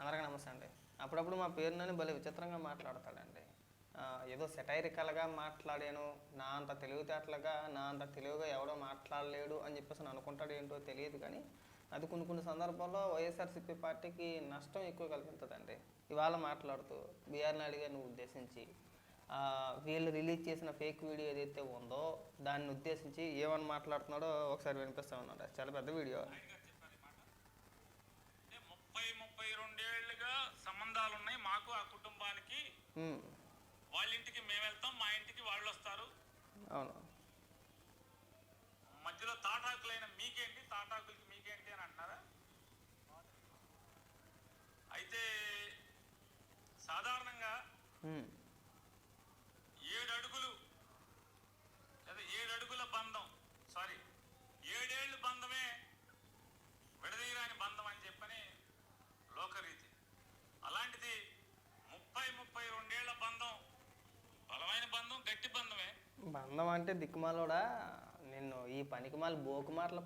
అందరికీ నమస్తే అండి. అప్పుడప్పుడు మా పేరునని భలే విచిత్రంగా మాట్లాడతాడండి. ఏదో సెటైరికల్గా మాట్లాడాను, నా అంత తెలివితేటలుగా నా అంత తెలివిగా ఎవడో మాట్లాడలేడు అని చెప్పేసి అనుకుంటాడు, ఏంటో తెలియదు. కానీ అది కొన్ని సందర్భాల్లో వైఎస్ఆర్సీపీ పార్టీకి నష్టం ఎక్కువ కల్పిస్తుందండి. ఇవాళ మాట్లాడుతూ బీఆర్ నాయుడు గారిని ఉద్దేశించి వీళ్ళు రిలీజ్ చేసిన ఫేక్ వీడియో ఏదైతే ఉందో దాన్ని ఉద్దేశించి ఏమని మాట్లాడుతున్నాడో ఒకసారి వినిపిస్తా ఉన్నాడు. చాలా పెద్ద వీడియో. 32 సంబంధాలు ఉన్నాయి మాకు, ఆ కుటుంబానికి. వాళ్ళ ఇంటికి మేము వెళ్తాం, మా ఇంటికి వాళ్ళు వస్తారు. అవును, మధ్యలో తాటాకులైన మీకేంటి, తాటాకులకి మీకేంటి అని అంటున్నారా? అయితే సాధారణంగా 7 అడుగులు లేదా 7 అడుగుల బంధం, 7 ఏళ్ళు బంధమే విడదీయరాని బంధం అని చెప్పని లోకరీతి. అలాంటిది 32 ఏళ్ల బంధం, బలమైన బంధం, గట్టి బంధమే. బంధం అంటే దిక్కుమాలోడా, నిన్ను ఈ పనికిమాల బోకుమాటలు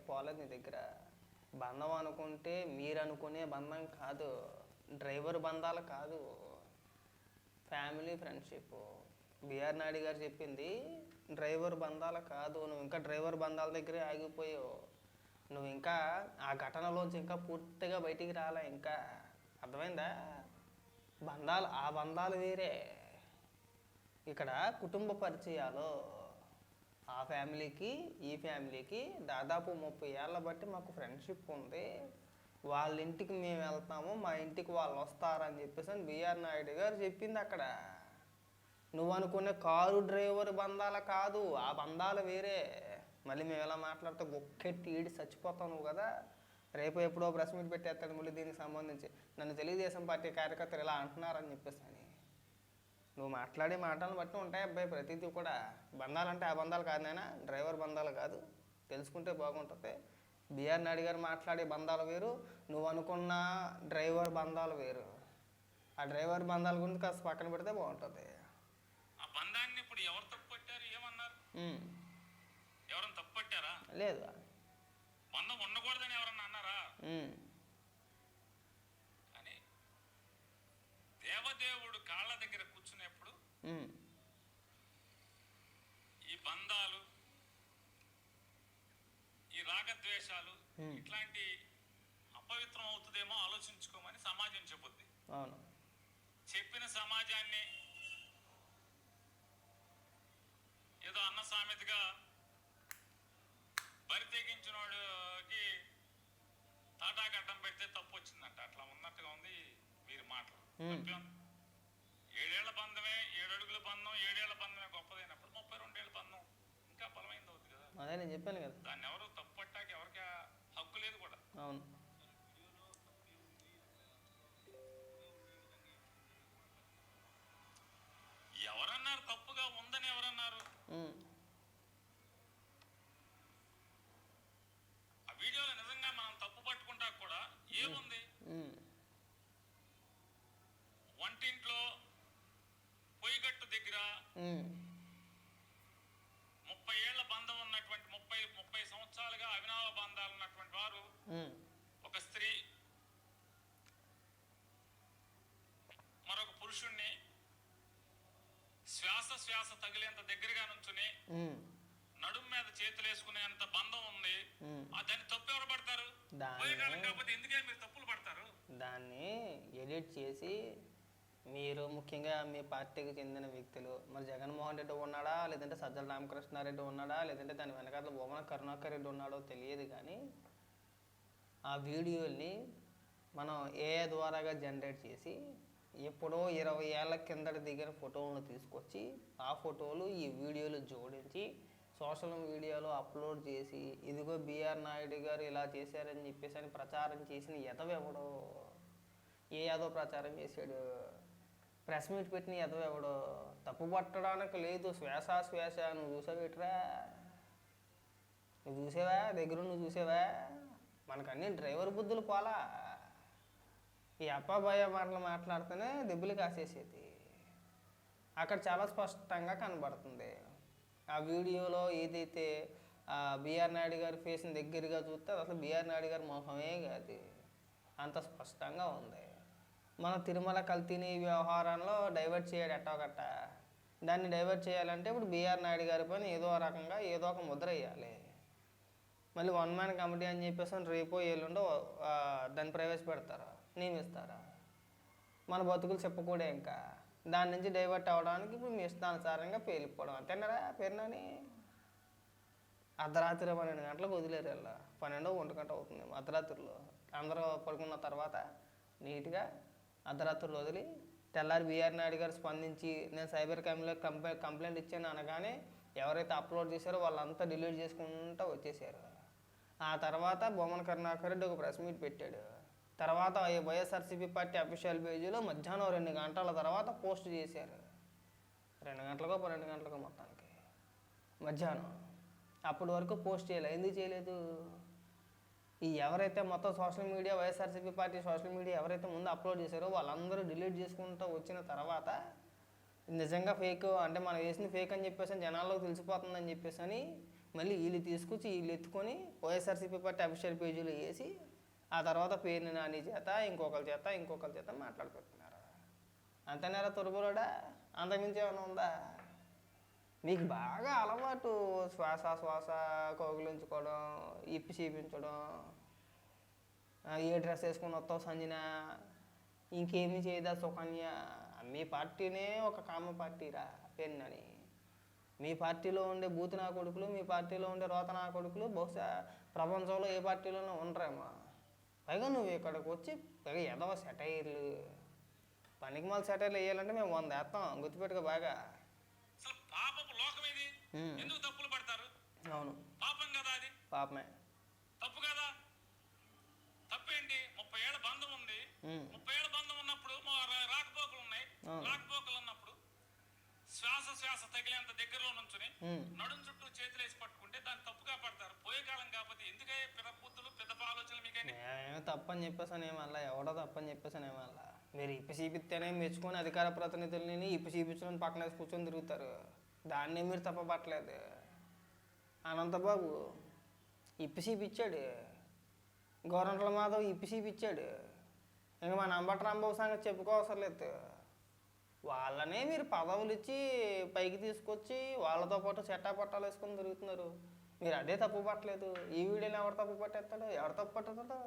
పోలేదు నీ దగ్గర. బంధం అనుకుంటే మీరు అనుకునే బంధం కాదు, డ్రైవర్ బంధాలు కాదు, ఫ్యామిలీ ఫ్రెండ్షిప్. బీఆర్ నాయుడు గారు చెప్పింది డ్రైవర్ బంధాలు కాదు. నువ్వు ఇంకా డ్రైవర్ బంధాల దగ్గరే ఆగిపోయావు. నువ్వు ఇంకా ఆ ఘటనలోంచి ఇంకా పూర్తిగా బయటికి రాలే. ఇంకా అర్థమైందా? ఆ బంధాలు వేరే. ఇక్కడ కుటుంబ పరిచయాలు, ఆ ఫ్యామిలీకి ఈ ఫ్యామిలీకి దాదాపు 30 ఏళ్ళ బట్టి మాకు ఫ్రెండ్షిప్ ఉంది. వాళ్ళ ఇంటికి మేము వెళ్తాము, మా ఇంటికి వాళ్ళు వస్తారని చెప్పేసి బీఆర్ నాయుడు గారు చెప్పింది అక్కడ. నువ్వు అనుకునే కారు డ్రైవర్ బంధాలు కాదు, ఆ బంధాలు వేరే. మళ్ళీ మేము ఎలా మాట్లాడితే గొక్కెట్టి ఈడి చచ్చిపోతావు నువ్వు కదా. రేపు ఎప్పుడో ప్రెస్ మీట్ పెట్టేస్తాడు మళ్ళీ దీనికి సంబంధించి, నన్ను తెలుగుదేశం పార్టీ కార్యకర్తలు ఇలా అంటున్నారని చెప్పేసి అని. నువ్వు మాట్లాడే మాటలను బట్టి ఉంటాయి అబ్బాయి ప్రతిదీ కూడా. బంధాలు అంటే ఆ బంధాలు కాదు నాయనా, డ్రైవర్ బంధాలు కాదు. తెలుసుకుంటే బాగుంటుంది. బీఆర్ నాయుడు గారు మాట్లాడే బంధాలు వేరు, నువ్వు అనుకున్న డ్రైవర్ బంధాలు వేరు. ఆ డ్రైవర్ బంధాల గురించి కాస్త పక్కన పెడితే బాగుంటుంది. ఆ బంధాన్ని ఇప్పుడు ఎవరు తప్పు పట్టారు, ఏమన్నారు? ఎవరైనా తప్పు పట్టారా? లేదు. బంధం ఉండకూడదని ఎవరన్నా అన్నారా? అని దేవదేవుడు కాళ్ళ దగ్గర కూర్చునేప్పుడు ఈ బంధాలు, ఈ రాగద్వేషాలు ఇట్లాంటి అపవిత్రం అవుతుందేమో ఆలోచించుకోమని సమాజం చెబుద్ది. చెప్పిన సమాజాన్ని ఏదో అన్న సామెతగా బరి తెగించిన వాడికి తాటాకు అడ్డం పెడితే తప్పు వచ్చిందంట. అట్లా ఉన్నట్టుగా ఉంది వీరి మాటలు. 7 ఏళ్ల బంధమే, 7 అడుగుల బంధం, 7 ఏళ్ల బంధమే గొప్పదైనప్పుడు 32 ఏళ్ల బంధం ఇంకా బలమైంది అవుతుంది కదా. అదే నేను చెప్పాను కదా, దాన్ని ఎవరు తప్పు పట్టాక ఎవరికి హక్కు లేదు కూడా. అవును. ఎవరన్నారు తప్పుగా ఉందని? ఎవరన్నారు? ఆ వీడియోలో నిజంగా మనం తప్పు పట్టుకుంటా కూడా ఏముంది? వంటింట్లో పొయ్యిగట్టు దగ్గర 30 ఏళ్ల బంధం ఉన్నటువంటి 30 సంవత్సరాలుగా అవినావ బంధాలు ఉన్నటువంటి వారు, ఒక స్త్రీ మరొక పురుషుణ్ణి శ్వాస తగిలేంత దగ్గరగా నుంచుని నడుం మీద చేతులు వేసుకునేంత బంధం ఉంది. దాన్ని తప్పు ఎవరు పడతారు? కాకపోతే ఎందుకే మీరు తప్పులు పడతారు? దాన్ని ఎడిట్ చేసి మీరు, ముఖ్యంగా మీ పార్టీకి చెందిన వ్యక్తులు, మరి జగన్మోహన్ రెడ్డి ఉన్నాడా, లేదంటే సజ్జల రామకృష్ణారెడ్డి ఉన్నాడా, లేదంటే దాని వెనకాల భూమన కరుణాకర్ రెడ్డి ఉన్నాడో తెలియదు. కానీ ఆ వీడియోల్ని మనం ఏఐ ద్వారాగా జనరేట్ చేసి ఎప్పుడో 20 ఏళ్ల కిందట దిగిన ఫోటోలను తీసుకొచ్చి ఆ ఫోటోలు ఈ వీడియోలు జోడించి సోషల్ మీడియాలో అప్లోడ్ చేసి, ఇదిగో బీఆర్ నాయుడు గారు ఇలా చేశారని చెప్పేసి అని ప్రచారం చేసిన ఎదవెవడో, ఏ యాదో ప్రచారం చేశాడు, ప్రెస్ మీట్ పెట్టిన ఎదవెవడో. తప్పు పట్టడానికి లేదు. శ్వాస నువ్వు చూసావేట్రా? నువ్వు చూసావా? దగ్గర నువ్వు చూసావా? మనకన్నీ డ్రైవర్ బుద్ధులు పోలా. ఈ అప్పాబాయ మాటలు మాట్లాడితేనే దెబ్బలు కాసేసేది. అక్కడ చాలా స్పష్టంగా కనబడుతుంది. ఆ వీడియోలో ఏదైతే బీఆర్ నాయుడు గారి ఫేస్ని దగ్గరగా చూస్తే అసలు బీఆర్ నాయుడు గారి మొహమే కాదు, అంత స్పష్టంగా ఉంది. మన తిరుమల కల్తీని వ్యవహారంలో డైవర్ట్ చేయడు ఎట్టోగట్ట. దాన్ని డైవర్ట్ చేయాలంటే ఇప్పుడు బీఆర్ నాయుడు గారి పైన ఏదో రకంగా ఏదో ఒక ముద్ర వేయాలి. మళ్ళీ వన్ మ్యాన్ కమిటీ అని చెప్పేసి రేపో ఎల్లుండో దాన్ని ప్రవేశపెడతారా, నియమిస్తారా? మన బతుకులు చెప్పకూడే ఇంకా దాని నుంచి డైవర్ట్ అవ్వడానికి ఇప్పుడు మీ ఇష్టానుసారంగా పేలిపోవడం అంతేనారా పేరునని. అర్ధరాత్రి 12 గంటలకు వదిలేరు ఇలా 12-1 గంట అవుతుంది అర్ధరాత్రిలో. అందరూ పడుకున్న తర్వాత నీట్గా అర్ధరాత్రులు వదిలి తెల్లారి బీఆర్ నాయుడు గారు స్పందించి నేను సైబర్ క్రైమ్లో కంప్లైంట్ ఇచ్చాను అనగానే ఎవరైతే అప్లోడ్ చేశారో వాళ్ళంతా డిలీట్ చేసుకుంటూ వచ్చేసారు. ఆ తర్వాత బొమ్మన కరుణాకర్ రెడ్డి ఒక ప్రెస్ మీట్ పెట్టాడు. తర్వాత వైఎస్ఆర్సీపీ పార్టీ అఫీషియల్ పేజీలో మధ్యాహ్నం 2 గంటల తర్వాత పోస్ట్ చేశారు. 2 గంటలకో 12 గంటలకో మొత్తానికి మధ్యాహ్నం. అప్పటి వరకు పోస్ట్ చేయలేదు. ఎందుకు చేయలేదు? ఈ ఎవరైతే మొత్తం social media YSRCP party social media ఎవరైతే ముందు అప్లోడ్ చేశారో వాళ్ళందరూ డిలీట్ చేసుకుంటూ వచ్చిన తర్వాత నిజంగా ఫేక్ అంటే మనం వేసింది ఫేక్ అని చెప్పేసి జనాల్లోకి తెలిసిపోతుందని చెప్పేసి అని మళ్ళీ వీళ్ళు తీసుకొచ్చి వీళ్ళు ఎత్తుకొని వైఎస్ఆర్సీపీ పార్టీ అఫీషియల్ పేజీలో వేసి ఆ తర్వాత పేరుని నాని చేత ఇంకొకరి చేత మాట్లాడుకుంటున్నారు. అంతేనారా తొరుపులోడా? అంతకుమించి ఏమైనా ఉందా? మీకు బాగా అలవాటు శ్వాస కౌగులించుకోవడం, ఇప్పి చీపించడం, ఏ డ్రెస్ వేసుకుని వస్తావు సంజన, ఇంకేమీ చేయదా సుకన్య. మీ పార్టీనే ఒక కామ పార్టీరా పెన్నని. మీ పార్టీలో ఉండే బూతు నా కొడుకులు, మీ పార్టీలో ఉండే రోత నా కొడుకులు బహుశా ప్రపంచంలో ఏ పార్టీలోనూ ఉండరేమో. పైగా నువ్వు ఇక్కడికి వచ్చి పైగా ఎదవ సెటైర్లు, పనికిమాల సెటైర్లు వేయాలంటే మేము 100 వేస్తాం గుర్తుపెట్టుకో బాగా. ఎందుకు తప్పులు పడతారు? అవును, పాపం కదా అది. పాపమే, తప్పు కదా. తప్పేంటి? 30 ఏళ్ళ బంధం ఉంది. 30 ఏళ్ళ బంధం ఉన్నప్పుడు రాకపోకలు ఉన్నాయి. రాకపోకలు ఉన్నప్పుడు శ్వాస తగిలేంత దగ్గరలో నుంచుని నడుం చుట్టూ చేతులు వేసి పట్టుకుంటే దాన్ని తప్పుగా పడతారు. పోయే కాలం కాకపోతే ఎందుకే పెద్ద బుద్ధులు పెద్ద ఆలోచనలు మీకండి? తప్పని చెప్పేసాను ఏమల్లా, ఎవడో తప్పని చెప్పేసాను ఏమల్లా. మీరు ఇప్పి చూపిస్తేనే మెచ్చుకొని అధికార ప్రతినిధులని ఇప్పి చూపించడం పక్కన వేసి కూర్చొని తిరుగుతారు. దాన్నే మీరు తప్పపట్టలేదు. అనంతబాబు ఇప్పి చూపించాడు, గోరంట్ల మాధవ్ ఇప్పి చూపించాడు. ఇంకా మన అంబటి రాంబాబు సంగతి చెప్పుకోవసరం లేదు. వాళ్ళనే మీరు పదవులు ఇచ్చి పైకి తీసుకొచ్చి వాళ్ళతో పాటు చెట్టా పట్టాలు వేసుకొని తిరుగుతున్నారు. మీరు అదే తప్పు పట్టలేదు. ఈ వీడియోలో ఎవరు తప్పు పట్టేస్తాడు? ఎవరు తప్పు పట్టుతాడు?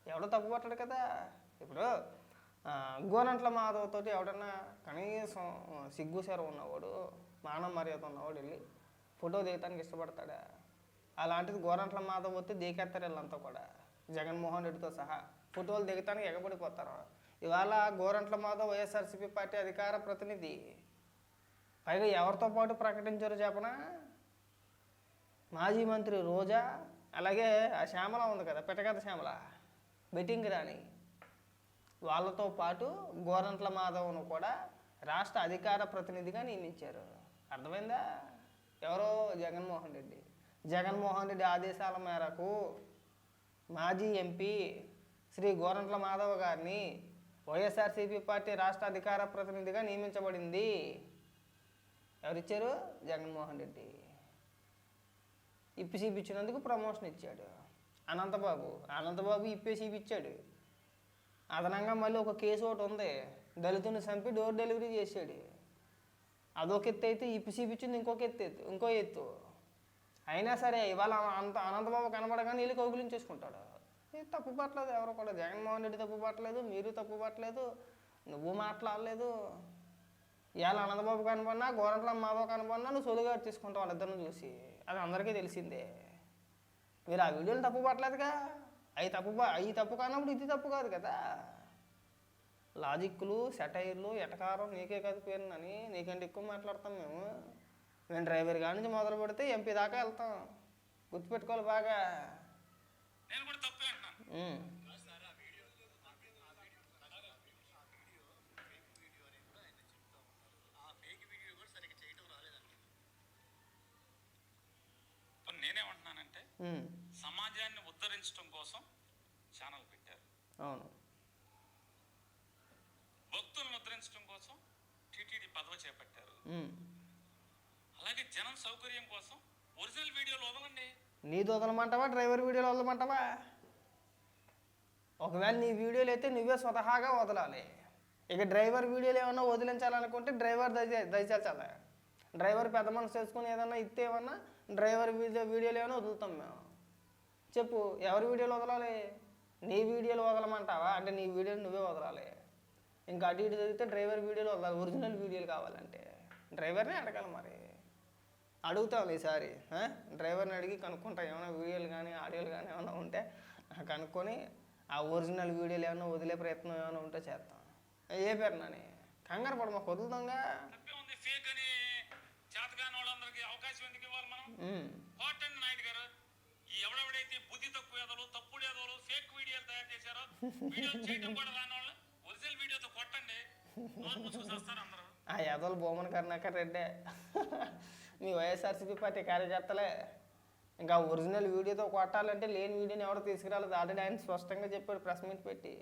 ఎవడో తప్పు పట్టాడు కదా. ఇప్పుడు గోరంట్ల మాధవ్ తోటి ఎవడన్నా కనీసం సిగ్గు సెరవు ఉన్నవాడు, మానవ మర్యాద ఉన్నవాడు వెళ్ళి ఫోటో దిగటానికి ఇష్టపడతాడా? అలాంటిది గోరంట్ల మాధవ్ వస్తే దిగేస్తారు వీళ్ళంతా కూడా, జగన్మోహన్ రెడ్డితో సహా ఫోటోలు దిగటానికి ఎగబడిపోతారు. ఇవాళ గోరంట్ల మాధవ్ వైఎస్ఆర్సీపీ పార్టీ అధికార ప్రతినిధి. పైగా ఎవరితో పాటు ప్రకటించారో చెప్పనా? మాజీ మంత్రి రోజా, అలాగే ఆ శ్యామల ఉంది కదా, పెట్టగత శ్యామల, బెట్టింగ్ రాని, వాళ్ళతో పాటు గోరంట్ల మాధవ్ను కూడా రాష్ట్ర అధికార ప్రతినిధిగా నియమించారు. అర్థమైందా? ఎవరో జగన్మోహన్ రెడ్డి ఆదేశాల మేరకు మాజీ ఎంపీ శ్రీ గోరంట్ల మాధవ్ గారిని వైఎస్ఆర్సీపీ పార్టీ రాష్ట్ర అధికార ప్రతినిధిగా నియమించబడింది. ఎవరిచ్చారు? జగన్మోహన్ రెడ్డి. ఇప్పి చూపించినందుకు ప్రమోషన్ ఇచ్చాడు. అనంతబాబు ఇప్పి చూపించాడు. అదనంగా మళ్ళీ ఒక కేసు ఒకటి ఉంది, దళితుని చంపి డోర్ డెలివరీ చేశాడు. అదొక ఎత్తు అయితే ఇప్పి చూపించింది ఇంకో ఎత్తు. అయినా సరే ఇవాళ అనంతబాబు కనబడగానే వీళ్ళు కౌగులించేసుకుంటాడు. తప్పు పట్టలేదు ఎవరు కూడా. జగన్మోహన్ రెడ్డి తప్పు పట్టలేదు, మీరు తప్పు పట్టలేదు, నువ్వు మాట్లాడలేదు. ఇవాళ అనంతబాబు కనపడినా గోరంట్ల మాధవ్ కనపడినా నువ్వు సొలుగా తీసుకుంటావు వాళ్ళిద్దరిని చూసి. అది అందరికీ తెలిసిందే. మీరు ఆ వీడియోలు తప్పు పట్టలేదుగా. అవి తప్పు కానప్పుడు ఇది తప్పు కాదు కదా. లాజిక్లు, సెటైర్లు, ఎటకారం నీకే కాదు పేరునని. నీకంటే ఎక్కువ మాట్లాడతాం మేము డ్రైవర్ కాడి నుంచి మొదలు పెడితే ఎంపీ దాకా వెళ్తాం. గుర్తుపెట్టుకోవాలి బాగా. నేను కూడా తప్పే అంటున్నాను. నేనేమంటున్నానంటే సమాజాన్ని ఉద్ధరించడం కోసం ఛానల్ పెట్టారు. అవును. భక్తులను ఉద్ధరించడం కోసం టీటీడీ పదవి చేపట్టారు. అలాగే జనం సౌకర్యం కోసం ఒరిజినల్ వీడియోలు వదలండి. నీది వదలమంటావా? డ్రైవర్ వీడియోలు వదలమంటావా? ఒకవేళ నీ వీడియోలు అయితే నువ్వే స్వతహాగా వదలాలి. ఇక డ్రైవర్ వీడియోలు ఏమన్నా వదిలించాలనుకుంటే డ్రైవర్ దయచేయాలి. డ్రైవర్ పెద్ద మనసు చేసుకుని ఏదన్నా ఇస్తే ఏమన్నా డ్రైవర్ వీడియోలు ఏమైనా వదులుతాం మేము. చెప్పు, ఎవరి వీడియోలు వదలాలి? నీ వీడియోలు వదలమంటావా? అంటే నీ వీడియోలు నువ్వే వదలాలి. ఇంకా అటు ఇటు జరిగితే డ్రైవర్ వీడియోలు వదలాలి. ఒరిజినల్ వీడియోలు కావాలంటే డ్రైవర్నే అడగాలి. మరి అడుగుతాం ఈసారి, డ్రైవర్ని అడిగి కనుక్కుంటా. ఏమైనా వీడియోలు కానీ ఆడియోలు కానీ ఏమైనా ఉంటే కనుక్కొని ఆ ఒరిజినల్ వీడియోలు ఏమైనా వదిలే ప్రయత్నం ఏమైనా ఉంటే చేస్తాం. ఏ పేరు నాని కంగారు పడ, మాకు వదులుతాంగా. ఫేక్ అని చేతకాని వాళ్ళందరికీ అవకాశం ఎందుకు ఇవ్వాలి మనం? కోటండి నాయుడు గారు, ఈ ఎవడెవడైతే బుద్ధి తక్కువ ఎదలు, తప్పుడు ఎదలు, ఫేక్ వీడియోలు తయారు చేశారో, వీడియోలు చేయడం కూడా రాని వాళ్ళు ఒరిజినల్ వీడియోతో కొట్టండి, చూసేస్తారు అందరూ. ఆ ఎదలు బొమ్మను కరుణాకర్ రెడ్డే, మీ వైఎస్ఆర్సీపీ పార్టీ కార్యకర్తలే. ఇంకా ఒరిజినల్ వీడియోతో కొట్టాలంటే లేని వీడియోని ఎవరు తీసుకురాలేదు. ఆల్రెడీ ఆయన స్పష్టంగా చెప్పాడు ప్రెస్ మీట్ పెట్టి.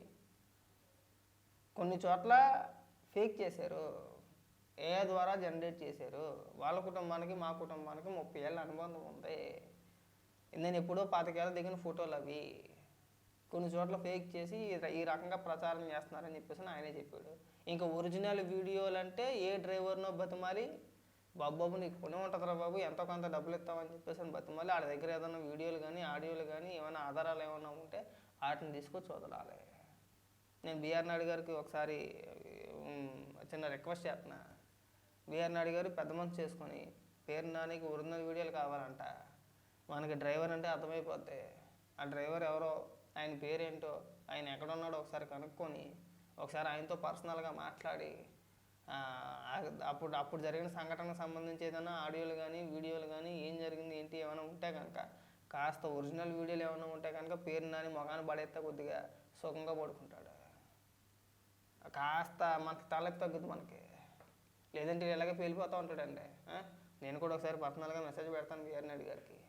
కొన్ని చోట్ల ఫేక్ చేశారు, ఏ ద్వారా జనరేట్ చేశారు. వాళ్ళ కుటుంబానికి మా కుటుంబానికి 30 ఏళ్ళ అనుబంధం ఉంది. నేను ఎప్పుడో 25 ఏళ్ళ దిగిన ఫోటోలు అవి. కొన్ని చోట్ల ఫేక్ చేసి ఈ రకంగా ప్రచారం చేస్తున్నారని చెప్పేసి ఆయనే చెప్పాడు. ఇంకా ఒరిజినల్ వీడియోలు అంటే ఏ డ్రైవర్నో బతిమాలి, బాబు నీకు పుణ్యం ఉంటుందిరా బాబు, ఎంతో కొంత డబ్బులు ఇస్తామని చెప్పేసి బతిమాలి ఆడ దగ్గర ఏదైనా వీడియోలు కానీ ఆడియోలు కానీ ఏమైనా ఆధారాలు ఏమైనా ఉంటే వాటిని తీసుకొచ్చి వదలాలి. నేను బిఆర్ నాయుడు గారికి ఒకసారి చిన్న రిక్వెస్ట్ చేస్తున్నా. బిఆర్ నాయుడు గారు పెద్ద మనసు చేసుకొని పేరు నానికి ఒరిజినల్ వీడియోలు కావాలంట. మనకి డ్రైవర్ అంటే అర్థమైపోద్ది. ఆ డ్రైవర్ ఎవరో, ఆయన పేరేంటో, ఆయన ఎక్కడున్నాడో ఒకసారి కనుక్కొని ఒకసారి ఆయనతో పర్సనల్గా మాట్లాడి అప్పుడు జరిగిన సంఘటనకు సంబంధించి ఏదైనా ఆడియోలు కానీ వీడియోలు కానీ ఏం జరిగింది ఏంటి ఏమైనా ఉంటే కనుక, కాస్త ఒరిజినల్ వీడియోలు ఏమైనా ఉంటే కనుక పేరు నాని మొగాన్ని పడేస్తే కొద్దిగా సుఖంగా పడుకుంటాడు. కాస్త మనకి తలకి తగ్గుద్ది మనకి. లేదంటే ఇలాగే పేలిపోతూ ఉంటాడండి. నేను కూడా ఒకసారి పర్సనల్గా మెసేజ్ పెడతాను బిఆర్ నాయుడు గారికి,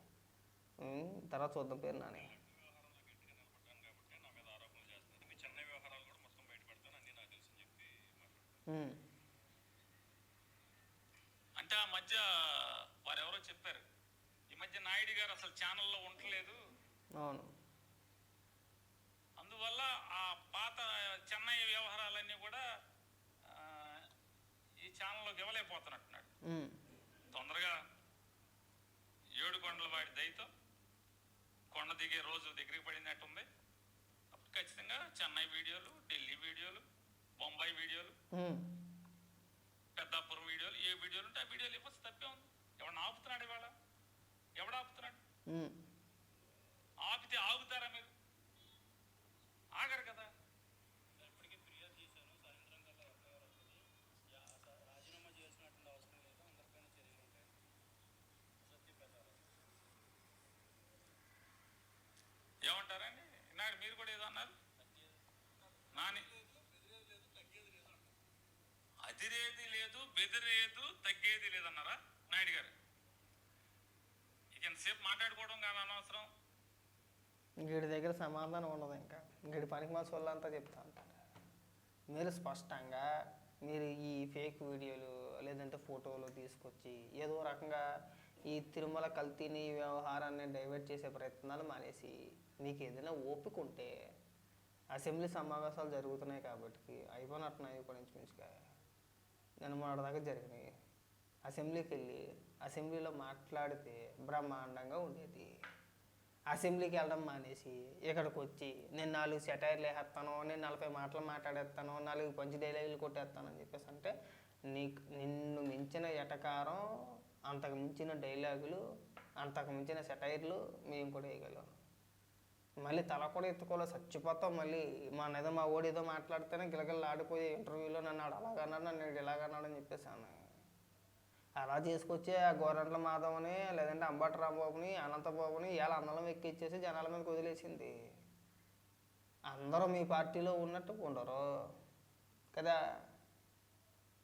తర్వాత చూద్దాం పేరు నాని. అంటే ఆ మధ్య వారెవరో చెప్పారు, ఈ మధ్య నాయుడు గారు అసలు ఛానల్లో ఉండలేదు. అవును, అందువల్ల ఆ పాత చెన్నై వ్యవహారాలన్నీ కూడా ఈ ఛానల్లోకి ఇవ్వలేకపోతున్నట్టున్నాడు. తొందరగా 7 కొండల వాడి దయతో కొండ దిగే రోజు దగ్గరికి పడినట్టుంది. అప్పుడు ఖచ్చితంగా చెన్నై వీడియోలు, ఢిల్లీ వీడియోలు, బొంబాయి వీడియోలు, పెద్దాపురం వీడియోలు, ఏ వీడియోలు ఉంటే ఆ వీడియోలు ఇవ్వచ్చు. తప్పే ఉంది. ఎవడన్నా ఆపుతున్నాడు? ఇవాళ ఎవడు ఆపుతున్నాడు? ఆపితే ఆగుతారా మీరు? ఆగరు కదా. ఇప్పటికీ ఫిర్యాదు చేశాను, సాయంత్రం కల్లా ఎఫ్ఐఆర్ వస్తుంది, రాజీనామా చేయాల్సినటువంటి అవసరం లేదు, అందరిపైన చర్యలు ఉంటాయి. సత్య ప్రచారం ఏమంటారండి? నాడు మీరు కూడా ఏదో అన్నారు. నాని అదిరేది లేదు, బెదిరేదు, తగ్గేది లేదన్నారా నాయుడు గారు? ఇక ఎంతసేపు మాట్లాడుకోవడం కానీ అనవసరం. వీడి దగ్గర సమాధానం ఉండదు. ఇంకా వీడి పనికి మా సొల్లంతా చెప్తా ఉంటాడు. మీరు స్పష్టంగా మీరు ఈ ఫేక్ వీడియోలు లేదంటే ఫోటోలు తీసుకొచ్చి ఏదో రకంగా ఈ తిరుమల కల్తీని వ్యవహారాన్ని డైవర్ట్ చేసే ప్రయత్నాలు మానేసి, మీకు ఏదైనా ఓపిక ఉంటే అసెంబ్లీ సమావేశాలు జరుగుతున్నాయి కాబట్టి అయిపోయినట్టున్నాయి. ఇప్పుడు ఇంచుమించుగా నేను మొన్నటిదాకా జరిగినాయి. అసెంబ్లీకి వెళ్ళి అసెంబ్లీలో మాట్లాడితే బ్రహ్మాండంగా ఉండేది. అసెంబ్లీకి వెళ్ళడం మానేసి ఇక్కడికి వచ్చి నేను 4 సెటైర్లు వేసేస్తాను, నేను 40 మాటలు మాట్లాడేస్తాను, 4 పంచి డైలాగులు కొట్టేస్తాను అని చెప్పేసి అంటే నిన్ను మించిన ఎటకారం, అంతకు మించిన డైలాగులు, అంతకు మించిన సెటైర్లు మేము కూడా వేయగలం. మళ్ళీ తల కూడా ఎత్తుకోలే, చచ్చిపోతాం. మళ్ళీ మా ఓడి ఏదో మాట్లాడితేనే గిలగిల్లా ఆడిపోయి ఇంటర్వ్యూలో నన్ను అలాగన్నాడు, నన్ను ఇలాగన్నాడు అని చెప్పేసాను. అలా చేసుకొచ్చి ఆ గోరంట్ల మాధవ్ని లేదంటే అంబటి రాంబాబుని, అనంతబాబుని ఇలా అందరం ఎక్కిచ్చేసి జనాల మీదకి వదిలేసింది. అందరూ మీ పార్టీలో ఉన్నట్టు ఉండరు కదా.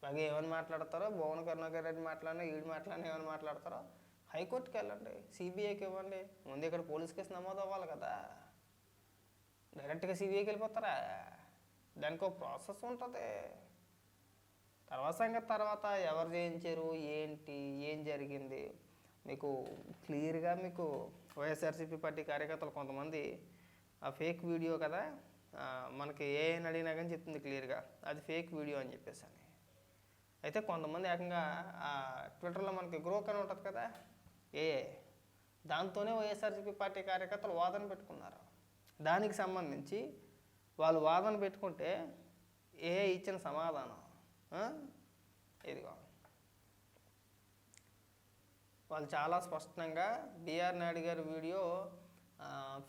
అలాగే ఏమని మాట్లాడతారో, భువన కరుణాకర్ రెడ్డి మాట్లాడినా, ఈడు మాట్లాడినా ఏమని మాట్లాడతారో హైకోర్టుకి వెళ్ళండి, సిబిఐకి ఇవ్వండి. ముందు ఇక్కడ పోలీస్ కేసు నమోదు అవ్వాలి కదా. డైరెక్ట్గా సిబిఐకి వెళ్ళిపోతారా? దానికి ఒక ప్రాసెస్ ఉంటుంది. తర్వాత ఎవరు చేయించారు, ఏంటి, ఏం జరిగింది మీకు క్లియర్గా మీకు వైఎస్ఆర్సీపీ పార్టీ కార్యకర్తలు కొంతమంది ఆ ఫేక్ వీడియో కదా, మనకి ఏం అడిగినా కానీ చెప్తుంది క్లియర్గా అది ఫేక్ వీడియో అని చెప్పేసి అని. అయితే కొంతమంది ఏకంగా ట్విట్టర్లో మనకి గ్రోక్ అని ఉంటుంది కదా, దాంతోనే వైఎస్ఆర్సీపీ పార్టీ కార్యకర్తలు వాదన పెట్టుకున్నారు. దానికి సంబంధించి వాళ్ళు వాదన పెట్టుకుంటే ఇచ్చిన సమాధానం ఇదిగో. వాళ్ళు చాలా స్పష్టంగా బిఆర్ నాయుడు గారి వీడియో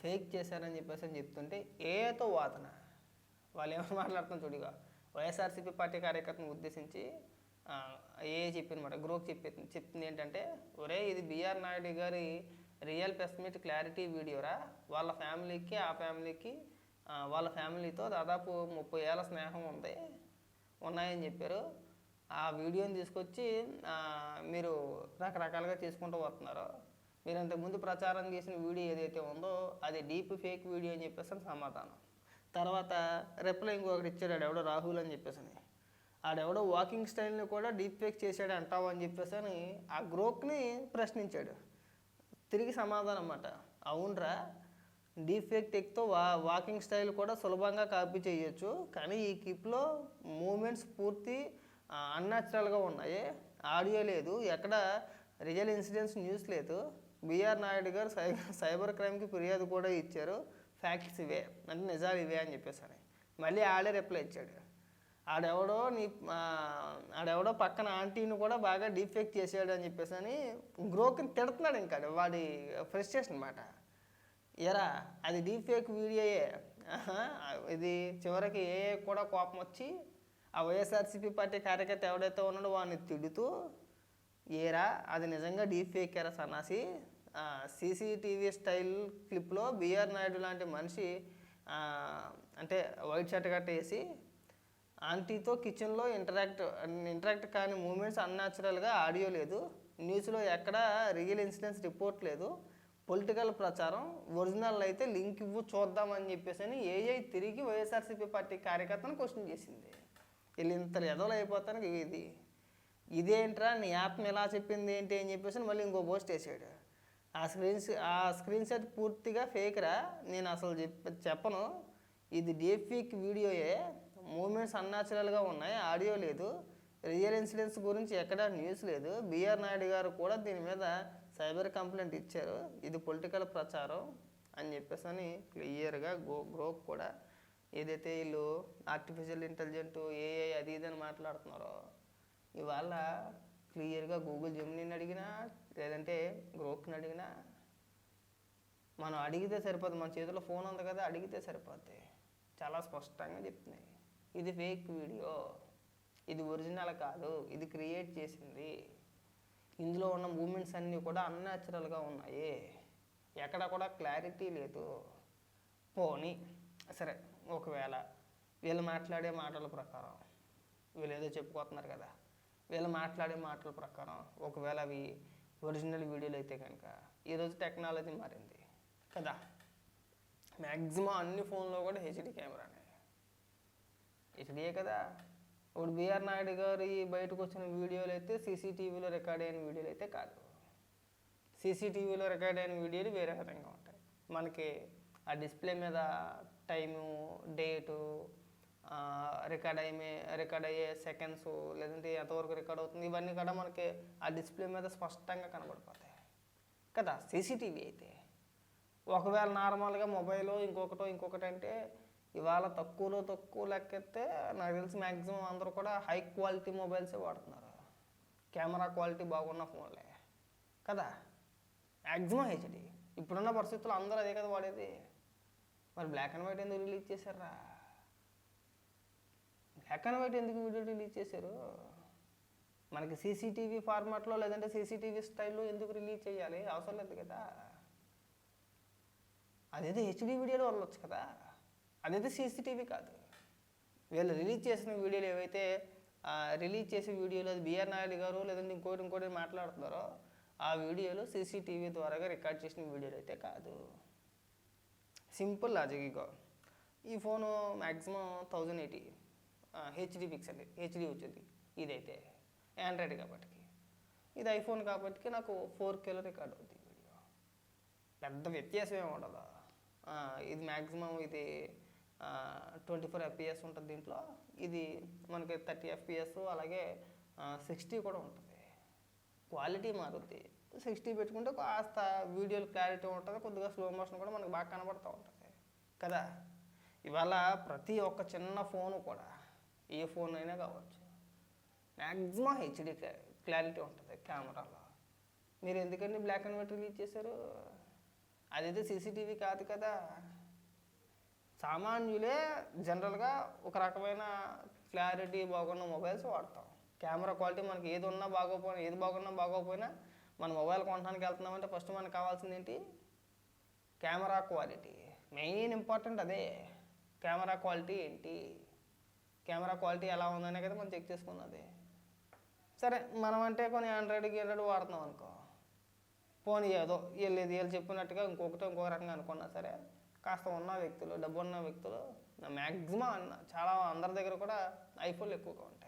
ఫేక్ చేశారని చెప్పేసి అని చెప్తుంటే ఏతో వాదన. వాళ్ళు ఏమని మాట్లాడుతున్నారు చూడిగా, వైఎస్ఆర్సీపీ పార్టీ కార్యకర్తను ఉద్దేశించి చెప్పినమాట గ్రోక్ చెప్తుంది ఏంటంటే, ఒరే ఇది బిఆర్ నాయుడు గారి రియల్ ప్రెస్ మీట్ క్లారిటీ వీడియోరా, వాళ్ళ ఫ్యామిలీకి ఆ ఫ్యామిలీకి వాళ్ళ ఫ్యామిలీతో దాదాపు 30 ఏళ్ళ స్నేహం ఉన్నాయని చెప్పారు. ఆ వీడియోని తీసుకొచ్చి మీరు రకరకాలుగా తీసుకుంటూ వస్తున్నారు. మీరు అంతకుముందు ప్రచారం చేసిన వీడియో ఏదైతే ఉందో అది డీప్ ఫేక్ వీడియో అని చెప్పేసి సమాధానం. తర్వాత రిప్లై ఇంకొకటి ఇచ్చాడు, ఆడెవడో రాహుల్ అని చెప్పేసి, ఆడెవడో వాకింగ్ స్టైల్ని కూడా డీప్ ఫేక్ చేశాడు అంటావు అని చెప్పేసి అని ఆ గ్రోక్ని ప్రశ్నించాడు. తిరిగి సమాధానం అన్నమాట, అవునరా డీప్ ఫేక్ టెక్తో వాకింగ్ స్టైల్ కూడా సులభంగా కాపీ చేయొచ్చు, కానీ ఈ క్లిప్లో మూమెంట్స్ పూర్తి అన్యాచురల్గా ఉన్నాయి, ఆడియో లేదు, ఎక్కడ రియల్ ఇన్సిడెంట్స్ న్యూస్ లేదు. బిఆర్ నాయుడు గారు సైబర్ క్రైమ్కి ఫిర్యాదు కూడా ఇచ్చారు, ఫ్యాక్ట్స్ ఇవే అంటే నిజాలు ఇవే అని చెప్పేసి మళ్ళీ ఆడే రిప్లై ఇచ్చాడు. ఆడెవడో పక్కన ఆంటీని కూడా బాగా డీఫెక్ట్ చేసాడు అని చెప్పేసి అని గ్రోక్ని తిడుతున్నాడు. ఇంకా వాడి ఫ్రస్ట్రేషన్ అన్నమాట. ఎరా అది డీఫేక్ వీడియోయే, ఇది చివరికి కూడా కోపం వచ్చి ఆ వైఎస్ఆర్సీపీ పార్టీ కార్యకర్త ఎవడైతే ఉన్నాడో వాడిని తిడుతూ, ఏరా అది నిజంగా డీఫేక్ ఎరా సన్నాసి, సీసీటీవీ స్టైల్ క్లిప్లో బిఆర్ నాయుడు లాంటి మనిషి అంటే వైట్ షర్ట్ గట్ట వేసి ఆంటీతో కిచెన్లో ఇంటరాక్ట్ కాని మూమెంట్స్ అన్యాచురల్గా, ఆడియో లేదు, న్యూస్లో ఎక్కడ రియల్ ఇన్సిడెంట్స్ రిపోర్ట్ లేదు, పొలిటికల్ ప్రచారం, ఒరిజినల్ అయితే లింక్ ఇవ్వు చూద్దామని చెప్పేసి అని తిరిగి వైఎస్ఆర్సీపీ పార్టీ కార్యకర్తను క్వశ్చన్ చేసింది. వీళ్ళు ఇంత ఎదవలు అయిపోతానికి ఇదేంట్రా నీ ఆత్మ ఎలా చెప్పింది ఏంటి అని చెప్పేసి మళ్ళీ ఇంకో పోస్ట్ వేసాడు. ఆ స్క్రీన్ షాట్ పూర్తిగా ఫేక్ రా, నేను అసలు చెప్పను, ఇది డీప్ ఫేక్ వీడియోయే, మూమెంట్స్ అన్యాచురల్గా ఉన్నాయి, ఆడియో లేదు, రియల్ ఇన్సిడెంట్స్ గురించి ఎక్కడా న్యూస్ లేదు. బిఆర్ నాయుడు గారు కూడా దీని మీద సైబర్ కంప్లైంట్ ఇచ్చారు, ఇది పొలిటికల్ ప్రచారం అని చెప్పేసి అని క్లియర్గా గ్రోక్ కూడా ఏదైతే వీళ్ళు ఆర్టిఫిషియల్ ఇంటెలిజెంట్ ఏఐ అది ఇది అని మాట్లాడుతున్నారో ఇవాళ క్లియర్గా గూగుల్ జెమినీని అడిగినా లేదంటే గ్రోక్ని అడిగినా మనం అడిగితే సరిపోతుంది. మన చేతిలో ఫోన్ ఉంది కదా, అడిగితే సరిపోద్ది, చాలా స్పష్టంగా చెప్తున్నాయి ఇది ఫేక్ వీడియో, ఇది ఒరిజినల్ కాదు, ఇది క్రియేట్ చేసింది, ఇందులో ఉన్న మూమెంట్స్ అన్నీ కూడా అన్యాచురల్గా ఉన్నాయి, ఎక్కడ కూడా క్లారిటీ లేదు. పోనీ సరే, ఒకవేళ వీళ్ళు మాట్లాడే మాటల ప్రకారం, వీళ్ళు ఏదో చెప్పుకోతున్నారు కదా, వీళ్ళు మాట్లాడే మాటల ప్రకారం ఒకవేళ అవి ఒరిజినల్ వీడియోలు అయితే కనుక ఈరోజు టెక్నాలజీ మారింది కదా, మ్యాక్సిమం అన్ని ఫోన్లో కూడా హెచ్డి కెమెరానే, హెచ్డియే కదా. ఇప్పుడు బిఆర్ నాయుడు గారి బయటకు వచ్చిన వీడియోలు అయితే సీసీటీవీలో రికార్డ్ అయిన వీడియోలు అయితే కాదు. సీసీటీవీలో రికార్డ్ అయిన వీడియోలు వేరే విధంగా ఉంటాయి. మనకి ఆ డిస్ప్లే మీద టైము, డేటు, రికార్డ్ అయ్యే సెకండ్స్, లేదంటే ఎంతవరకు రికార్డ్ అవుతుంది, ఇవన్నీ కూడా మనకి ఆ డిస్ప్లే మీద స్పష్టంగా కనబడిపోతాయి కదా సీసీటీవీ అయితే. ఒకవేళ నార్మల్గా మొబైల్ ఇంకొకటి అంటే ఇవాళ తక్కువ లెక్కెత్తే నాకు తెలిసి మ్యాక్సిమం అందరూ కూడా హై క్వాలిటీ మొబైల్సే వాడుతున్నారు, కెమెరా క్వాలిటీ బాగున్న ఫోన్లే కదా, మ్యాక్సిమం హెచ్డి. ఇప్పుడున్న పరిస్థితుల్లో అందరూ అదే కదా వాడేది. మరి బ్లాక్ అండ్ వైట్ ఎందుకు రిలీజ్ చేశారా? బ్లాక్ అండ్ వైట్ ఎందుకు వీడియో రిలీజ్ చేశారు? మనకి సీసీటీవీ ఫార్మాట్లో లేదంటే సీసీటీవీ స్టైల్లో ఎందుకు రిలీజ్ చేయాలి? అవసరం లేదు కదా. అదైతే హెచ్డి వీడియోలో వెళ్ళొచ్చు కదా, అదైతే సీసీటీవీ కాదు. వీళ్ళు రిలీజ్ చేసిన వీడియోలు ఏవైతే రిలీజ్ చేసే వీడియోలు అది బిఆర్ నాయుడు గారు లేదంటే ఇంకోటి మాట్లాడుతున్నారో ఆ వీడియోలు సీసీటీవీ ద్వారాగా రికార్డ్ చేసిన వీడియోలు అయితే కాదు. Simple logic. ఇగో ఈ phone maximum 1080 HD pixel HD వచ్చింది. ఇదైతే ఆండ్రాయిడ్ కాబట్టి, ఇది ఐఫోన్ కాబట్టి నాకు 4Kలో రికార్డ్ అవుతుంది వీడియో, పెద్ద వ్యత్యాసం ఏమి ఉండదు. ఇది మ్యాక్సిమం ఇది 24 FPS ఉంటుంది దీంట్లో. ఇది మనకి 30 FPS అలాగే 60 కూడా ఉంటుంది. క్వాలిటీ మారుద్ది. 60 పెట్టుకుంటే కాస్త వీడియోలు క్లారిటీ ఉంటుంది, కొద్దిగా స్లో మోషన్ కూడా మనకు బాగా కనబడుతూ ఉంటుంది కదా. ఇవాళ ప్రతి ఒక్క చిన్న ఫోను కూడా, ఏ ఫోన్ అయినా కావచ్చు, మ్యాక్సిమం హెచ్డి క్లారిటీ ఉంటుంది కెమెరాలో. మీరు ఎందుకండి బ్లాక్ అండ్ వైట్ రిలీజ్ చేశారు? అదైతే సీసీటీవీ కాదు కదా. సామాన్యులే జనరల్గా ఒక రకమైన క్లారిటీ బాగున్న మొబైల్స్ వాడతాం. కెమెరా క్వాలిటీ మనకి ఏది ఉన్నా బాగోపోయినా, ఏది బాగున్నా బాగోపోయినా మన మొబైల్ కొనడానికి వెళ్తున్నామంటే ఫస్ట్ మనకు కావాల్సింది ఏంటి? Camera quality. మెయిన్ ఇంపార్టెంట్ అదే. కెమెరా క్వాలిటీ ఏంటి, కెమెరా క్వాలిటీ ఎలా ఉందనే కదా మనం చెక్ చేసుకున్నది. సరే, మనం అంటే కొన్ని ఆండ్రాయిడ్ వాడుతున్నాం అనుకో, పోనీ ఏదో వీళ్ళు చెప్పినట్టుగా ఇంకొక రకంగా అనుకున్నా సరే, కాస్త ఉన్న వ్యక్తులు, డబ్బు ఉన్న వ్యక్తులు, మ్యాక్సిమం చాలా అందరి దగ్గర కూడా ఐఫోన్లు ఎక్కువగా ఉంటాయి.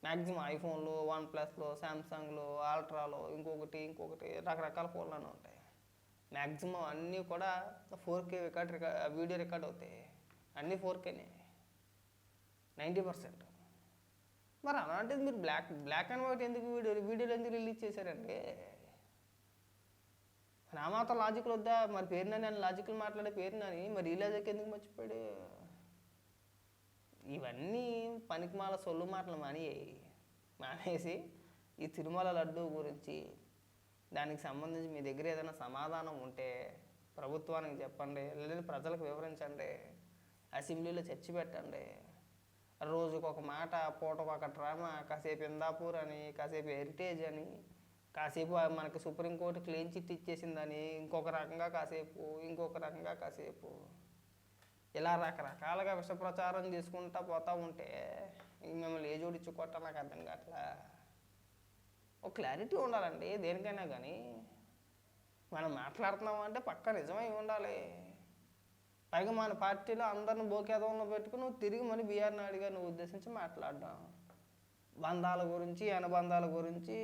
మ్యాక్సిమం ఐఫోన్లు, OnePlusలు, శాంసంగ్లు, అల్ట్రాలు, ఇంకొకటి రకరకాల ఫోన్లు ఉంటాయి. మ్యాక్సిమం అన్నీ కూడా 4K వీడియో రికార్డ్ అవుతాయి. అన్నీ 4Kనే 90%. మరి అలాంటిది మీరు బ్లాక్ అండ్ వైట్ ఎందుకు వీడియోలు ఎందుకు రిలీజ్ చేశారండి? నా మాత్రం లాజిక్లు వద్దా? మరి పేరునని అని లాజిక్లు మాట్లాడే పేరునని మరి ఈ లాజిక్ ఎందుకు మర్చిపోయాడు? ఇవన్నీ పనికిమాల సొల్లు మాటలు మానేసి ఈ తిరుమల లడ్డు గురించి, దానికి సంబంధించి మీ దగ్గర ఏదైనా సమాధానం ఉంటే ప్రభుత్వానికి చెప్పండి, లేదా ప్రజలకు వివరించండి, అసెంబ్లీలో చర్చ పెట్టండి. రోజుకు ఒక మాట, పూటకు ఒక డ్రామా, కాసేపు ఇందాపూర్ అని, కాసేపు హెరిటేజ్ అని, కాసేపు మనకి సుప్రీంకోర్టు క్లీన్ చిట్ ఇచ్చేసిందని ఇంకొక రకంగా కాసేపు ఇలా రకరకాలుగా విష ప్రచారం చేసుకుంటా పోతూ ఉంటే మిమ్మల్ని ఏ జోడిచ్చి కొట్ట నాకు అర్థం కావట్లా. ఒక క్లారిటీ ఉండాలండి దేనికైనా కానీ. మనం మాట్లాడుతున్నామంటే పక్క నిజమై ఉండాలి. పైగా మన పార్టీలో అందరిని బోకేదంలో పెట్టుకుని నువ్వు తిరిగి మళ్ళీ బిఆర్ నాయుడు గారిని ఉద్దేశించి మాట్లాడడం, బంధాల గురించి, అనుబంధాల గురించి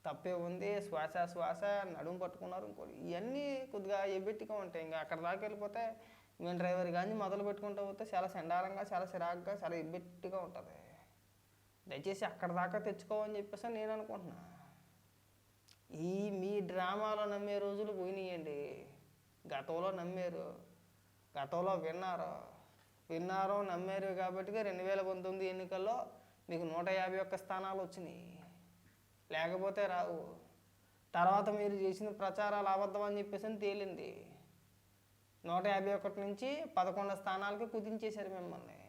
తప్పే ఉంది, శ్వాస నడుము పట్టుకున్నారు ఇంకోటి, ఇవన్నీ కొద్దిగా ఎబ్బెట్టిగా ఉంటాయి. ఇంకా అక్కడ దాకా వెళ్ళిపోతే మేము డ్రైవర్ కానీ మొదలు పెట్టుకుంటూ పోతే చాలా చండాలంగా, చాలా చిరాకుగా, చాలా ఎబ్బెట్టిగా ఉంటుంది. దయచేసి అక్కడ దాకా తెచ్చుకోవని చెప్పేసి నేను అనుకుంటున్నా. మీ డ్రామాలో నమ్మే రోజులు పోయినాయండి. గతంలో నమ్మారు, గతంలో విన్నారో నమ్మారు కాబట్టి 2019 ఎన్నికల్లో మీకు 151 స్థానాలు వచ్చినాయి, లేకపోతే రావు. తర్వాత మీరు చేసిన ప్రచారాలు అబద్ధం అని చెప్పేసి తేలింది. 151 నుంచి 11 స్థానాలకి కుదించేశారు మిమ్మల్ని.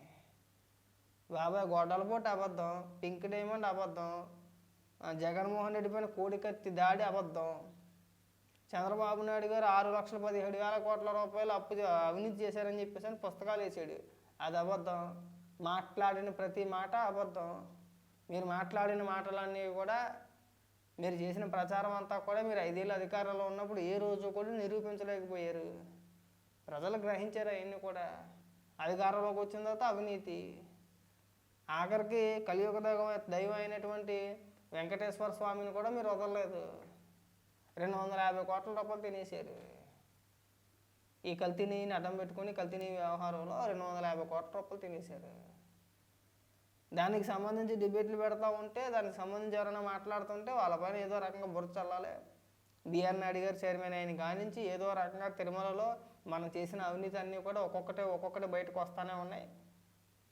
బాబాయ్ గొడ్డలపోటు అబద్ధం, పింక్ డైమండ్ అబద్ధం, జగన్మోహన్ రెడ్డి పైన కోడికత్తి దాడి అబద్ధం, చంద్రబాబు నాయుడు గారు 6,17,000 కోట్ల రూపాయలు అవినీతి చేశారని చెప్పేసి పుస్తకాలు వేసాడు, అది అబద్ధం. మాట్లాడిన ప్రతి మాట అబద్ధం. మీరు మాట్లాడిన మాటలన్నీ కూడా, మీరు చేసిన ప్రచారం అంతా కూడా మీరు 5 ఏళ్ళు అధికారంలో ఉన్నప్పుడు ఏ రోజు కూడా నిరూపించలేకపోయారు. ప్రజలు గ్రహించారు అవన్నీ కూడా. అధికారంలోకి వచ్చిన తర్వాత అవినీతి, ఆఖరికి కలియుగ దైవం అయినటువంటి వెంకటేశ్వర స్వామిని కూడా మీరు వదలలేదు. 250 కోట్ల రూపాయలు తినేశారు. ఈ కల్తీని అడ్డం పెట్టుకుని కల్తీని వ్యవహారంలో 250 కోట్ల రూపాయలు తినేశారు. దానికి సంబంధించి డిబేట్లు పెడతా ఉంటే, దానికి సంబంధించి ఎవరైనా మాట్లాడుతుంటే వాళ్ళపైన ఏదో రకంగా బుర్ర చల్లాలి. బిఆర్ నాయుడు గారు చైర్మన్ అయిన కానించి ఏదో రకంగా తిరుమలలో మనం చేసిన అవినీతి అన్నీ కూడా ఒక్కొక్కటి బయటకు వస్తూనే ఉన్నాయి.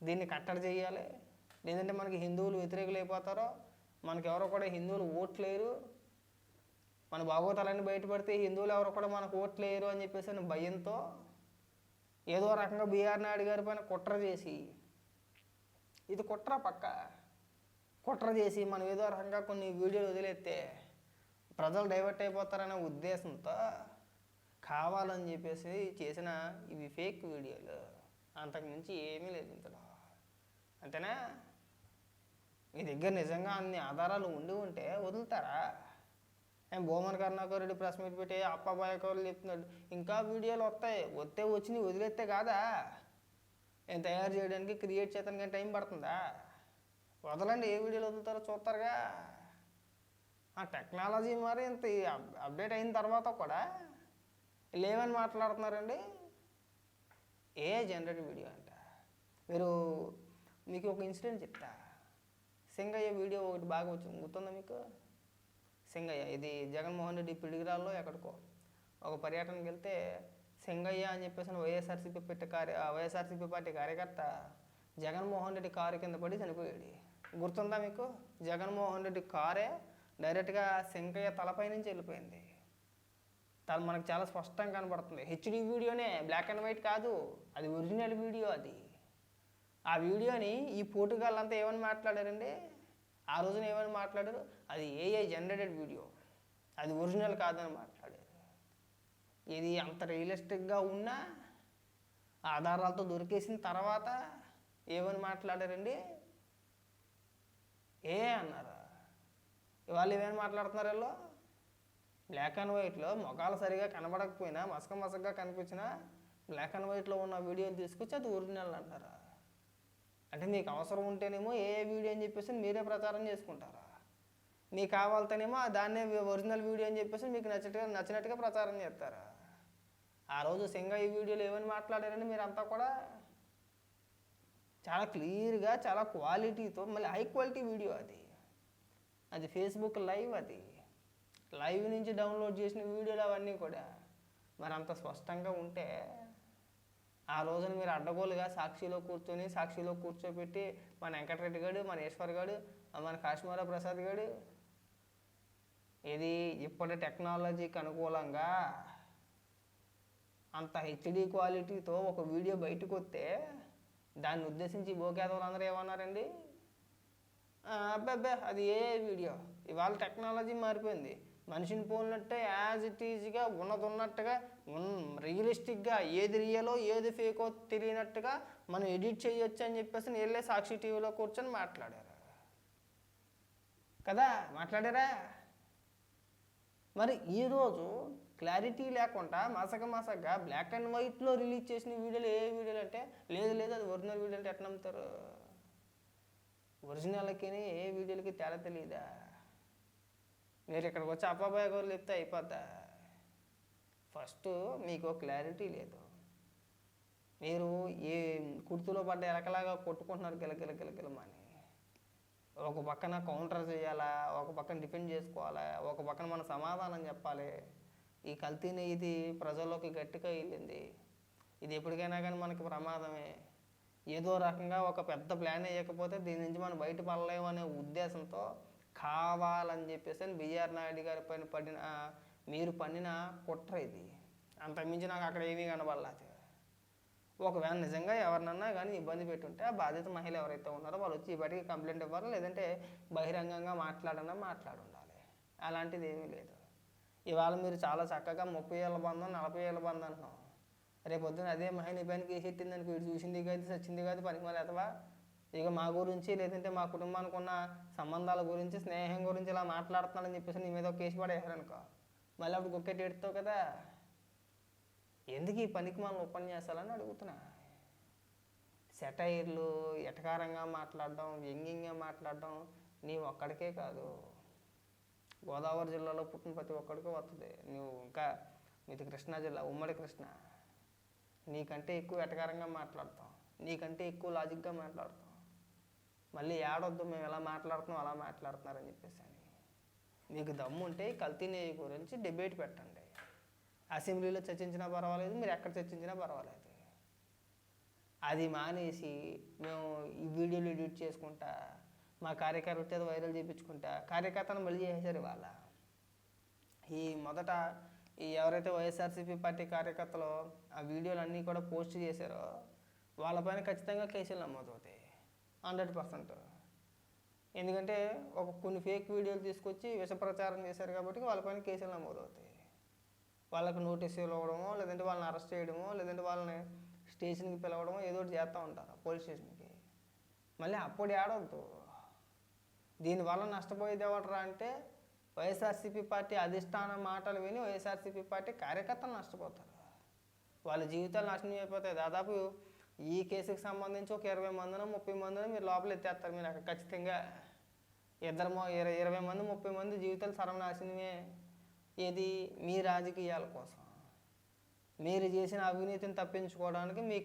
దీన్ని కట్టడి చేయాలి, లేదంటే మనకి హిందువులు వ్యతిరేకులు అయిపోతారో, మనకి ఎవరో కూడా హిందువులు ఓట్లేరు, మన భాగవతాలన్నీ బయటపడితే హిందువులు ఎవరో కూడా మనకు ఓట్లేరు అని చెప్పేసి భయంతో ఏదో రకంగా బిఆర్ నాయుడు గారి పైన కుట్ర చేసి, ఇది కుట్ర చేసి మనం ఏదో రకంగా కొన్ని వీడియోలు వదిలేస్తే ప్రజలు డైవర్ట్ అయిపోతారనే ఉద్దేశంతో కావాలని చెప్పేసి చేసిన ఇవి ఫేక్ వీడియోలు, అంతకుమించి ఏమీ లేదు ఇందులో. అంతేనా? మీ దగ్గర నిజంగా అన్ని ఆధారాలు ఉంటే వదులుతారా? భూమన్ కరుణాకర్ రెడ్డి ప్రెస్ మీట్ పెట్టి అప్పాబాయకర్లు చెప్తున్నాడు, ఇంకా వీడియోలు వచ్చినాయి వదిలేస్తే కాదా? నేను తయారు చేయడానికి, క్రియేట్ చేయడానికి టైం పడుతుందా? వదలండి, ఏ వీడియోలు వదులుతారో చూస్తారుగా. ఆ టెక్నాలజీ మరి ఇంత అప్డేట్ అయిన తర్వాత కూడా లేవని మాట్లాడుతున్నారండి. ఏ జనరేటివ్ వీడియో అంట, మీకు ఒక ఇన్సిడెంట్ చెప్తా. సింగయ్య వీడియో ఒకటి బాగా వచ్చింది, గుర్తుందా మీకు? సింగయ్య ఇది జగన్మోహన్ రెడ్డి పిడిగిరాల్లో ఎక్కడికో ఒక పర్యటనకి వెళ్తే సింగయ్య అని చెప్పేసి వైఎస్ఆర్సీపీ పార్టీ కార్యకర్త జగన్మోహన్ రెడ్డి కారు కింద పడి చనిపోయాడు. గుర్తుందా మీకు? జగన్మోహన్ రెడ్డి కారే డైరెక్ట్గా సింగయ్య తలపై నుంచి వెళ్ళిపోయింది. మనకు చాలా స్పష్టంగా కనబడుతుంది. హెచ్డి వీడియోనే, బ్లాక్ అండ్ వైట్ కాదు, అది ఒరిజినల్ వీడియో. అది ఆ వీడియోని ఈ పోటుగాళ్ళంతా ఏమని మాట్లాడారండి? ఆ రోజున ఏమని మాట్లాడారు? అది ఏఐ జనరేటెడ్ వీడియో, అది ఒరిజినల్ కాదని మాట్లాడారు. ఇది అంత రియలిస్టిక్గా ఉన్నా ఆధారాలతో దొరికేసిన తర్వాత ఏమని మాట్లాడారండి? అన్నారు. ఇవాళ ఏమేమి మాట్లాడుతున్నారు వీళ్ళు? బ్లాక్ అండ్ వైట్లో మొఖాలు సరిగా కనబడకపోయినా, మసకగా కనిపించినా బ్లాక్ అండ్ వైట్లో ఉన్న వీడియోని తీసుకొచ్చి అది ఒరిజినల్ అంటారా? అంటే మీకు అవసరం ఉంటేనేమో ఏ వీడియో అని చెప్పేసి మీరే ప్రచారం చేసుకుంటారా? మీకు కావాలతేనేమో దాన్నే ఒరిజినల్ వీడియో అని చెప్పేసి మీకు నచ్చినట్టుగా ప్రచారం చేస్తారా? ఆ రోజు సింగయ్య వీడియోలో ఏమని మాట్లాడారండి మీరంతా కూడా? చాలా క్లియర్గా, చాలా క్వాలిటీతో, మళ్ళీ హై క్వాలిటీ వీడియో అది ఫేస్బుక్ లైవ్, అది లైవ్ నుంచి డౌన్లోడ్ చేసిన వీడియోలు అవన్నీ కూడా. మరి అంత స్పష్టంగా ఉంటే ఆ రోజున మీరు అడ్డగోలుగా సాక్షిలో కూర్చోబెట్టి మన వెంకటరెడ్డి గారు, మన ఈశ్వర్ గారు, మన కాశ్మీరా ప్రసాద్ గారు ఇది ఇప్పటి టెక్నాలజీకి అనుకూలంగా అంత హెచ్డి క్వాలిటీతో ఒక వీడియో బయటకు వస్తే దాన్ని ఉద్దేశించి బోకేదవులు అందరూ ఏమన్నారండి? అబ్బాబ్బా అది ఏ వీడియో. ఇవాళ టెక్నాలజీ మారిపోయింది. మనిషిని పోలినట్టే యాజ్ ఇట్ ఈజ్గా ఉన్నట్టుగా రియలిస్టిక్గా ఏది రియలో ఏది ఫేకో తెలియనట్టుగా మనం ఎడిట్ చేయొచ్చు అని చెప్పేసి వెళ్ళే సాక్షి టీవీలో కూర్చొని మాట్లాడారు కదా, మాట్లాడారా? మరి ఈరోజు క్లారిటీ లేకుండా మసకగా బ్లాక్ అండ్ వైట్లో రిలీజ్ చేసిన వీడియోలు ఏ వీడియోలు అంటే లేదు అది ఒరిజినల్ వీడియో అంటే ఎట్లా నమ్ముతారు? ఒరిజినల్కి ఏ వీడియోలకి తేడా తెలియదా? మీరు ఇక్కడికి వచ్చి అబ్బాబాయ్ గారు చెప్తే అయిపోద్దా? ఫస్ట్ మీకు క్లారిటీ లేదు. మీరు ఏ కుర్తులో పడ్డ ఎలకలాగా కొట్టుకుంటున్నారు గిలగిలమని. ఒక పక్కన కౌంటర్ చేయాలా, ఒక పక్కన డిఫెండ్ చేసుకోవాలా, ఒక పక్కన మన సమాధానం చెప్పాలి. ఈ కల్తీని ఇది ప్రజల్లోకి గట్టిగా వెళ్ళింది. ఇది ఎప్పటికైనా కానీ మనకి ప్రమాదమే. ఏదో రకంగా ఒక పెద్ద ప్లాన్ వేయకపోతే దీని నుంచి మనం బయటపడలేము అనే ఉద్దేశంతో కావాలని చెప్పేసి బిఆర్ నాయుడు గారి పైన మీరు పన్నిన కుట్ర ఇది. అంతకుమించి నాకు అక్కడ ఏమీ కనబడలేదు. ఒకవేళ నిజంగా ఎవరినన్నా కానీ ఇబ్బంది పెట్టుంటే ఆ బాధిత మహిళ ఎవరైతే ఉన్నారో వాళ్ళు వచ్చి బయటికి కంప్లైంట్ ఇవ్వాలి, లేదంటే బహిరంగంగా మాట్లాడుండాలి. అలాంటిది ఏమీ లేదు. ఇవాళ మీరు చాలా చక్కగా 30 ఏళ్ళ బంధం, 40 ఏళ్ళ బంధం అంటున్నాం. రేపొద్దున అదే మహిళ పైన కేసు ఎట్టిందని వీడు చూసింది కాదు, చచ్చింది కాదు, పనికి మళ్ళీ ఎతవా ఇక మా గురించి లేదంటే మా కుటుంబానికి ఉన్న సంబంధాల గురించి, స్నేహం గురించి ఇలా మాట్లాడుతున్నాడని చెప్పేసి నీ మీద ఒక కేసు పడేసారనుకో, మళ్ళీ అప్పుడు గుక్కెట్టి ఎడుతావు కదా. ఎందుకు ఈ పనికి మనం ఉపన్యాసాలని అడుగుతున్నా. సెటైర్లు, ఎటకారంగా మాట్లాడడం, వ్యంగ్యంగా మాట్లాడడం నీ ఒక్కడికే కాదు, గోదావరి జిల్లాలో పుట్టిన ప్రతి ఒక్కడికే వస్తుంది. నువ్వు ఇంకా మీది కృష్ణా జిల్లా, ఉమ్మడి కృష్ణ, నీకంటే ఎక్కువ ఎటకారంగా మాట్లాడతాం, నీకంటే ఎక్కువ లాజిక్గా మాట్లాడతాం. మళ్ళీ ఏడొద్దు మేము ఎలా మాట్లాడుతున్నాం అలా మాట్లాడుతున్నారని చెప్పేసి అని. మీకు దమ్ము ఉంటే కల్తీ నెయ్యి గురించి డిబేట్ పెట్టండి. అసెంబ్లీలో చర్చించినా పర్వాలేదు, మీరు ఎక్కడ చర్చించినా పర్వాలేదు. అది మానేసి మేము ఈ వీడియోలు ఎడిట్ చేసుకుంటా, మా కార్యకర్త చేత వైరల్ చేయించుకుంటా, కార్యకర్తను మళ్ళీ చేసేసారు ఇవాళ. మొదట ఎవరైతే వైఎస్ఆర్సీపీ పార్టీ కార్యకర్తలు ఆ వీడియోలు అన్నీ కూడా పోస్ట్ చేశారో వాళ్ళపైన ఖచ్చితంగా కేసులు నమోదవుతాయి 100%. ఎందుకంటే కొన్ని ఫేక్ వీడియోలు తీసుకొచ్చి విష ప్రచారం చేశారు కాబట్టి వాళ్ళపైన కేసులు నమోదవుతాయి. వాళ్ళకు నోటీసులు ఇవ్వడమో, లేదంటే వాళ్ళని అరెస్ట్ చేయడమో, లేదంటే వాళ్ళని స్టేషన్కి పిలవడమో ఏదో ఒకటి చేస్తూ ఉంటారు, పోలీస్ స్టేషన్కి. మళ్ళీ అప్పుడు ఏడవద్దు. దీనివల్ల నష్టపోయేది ఎవడరా అంటే వైఎస్ఆర్సీపీ పార్టీ అధిష్టానం మాటలు విని వైఎస్ఆర్సీపీ పార్టీ కార్యకర్తలు నష్టపోతారు. వాళ్ళ జీవితాలు నాశనం అయిపోతాయి. దాదాపు ఈ కేసుకి సంబంధించి ఒక 20 మందినో 30 మందినో మీరు లోపల ఎత్తేస్తారు. మీరు అక్కడ ఖచ్చితంగా 20 మంది 30 మంది జీవితాలు సర్వనాశనమే. ఏది మీ రాజకీయాల కోసం, మీరు చేసిన అవినీతిని తప్పించుకోవడానికి మీ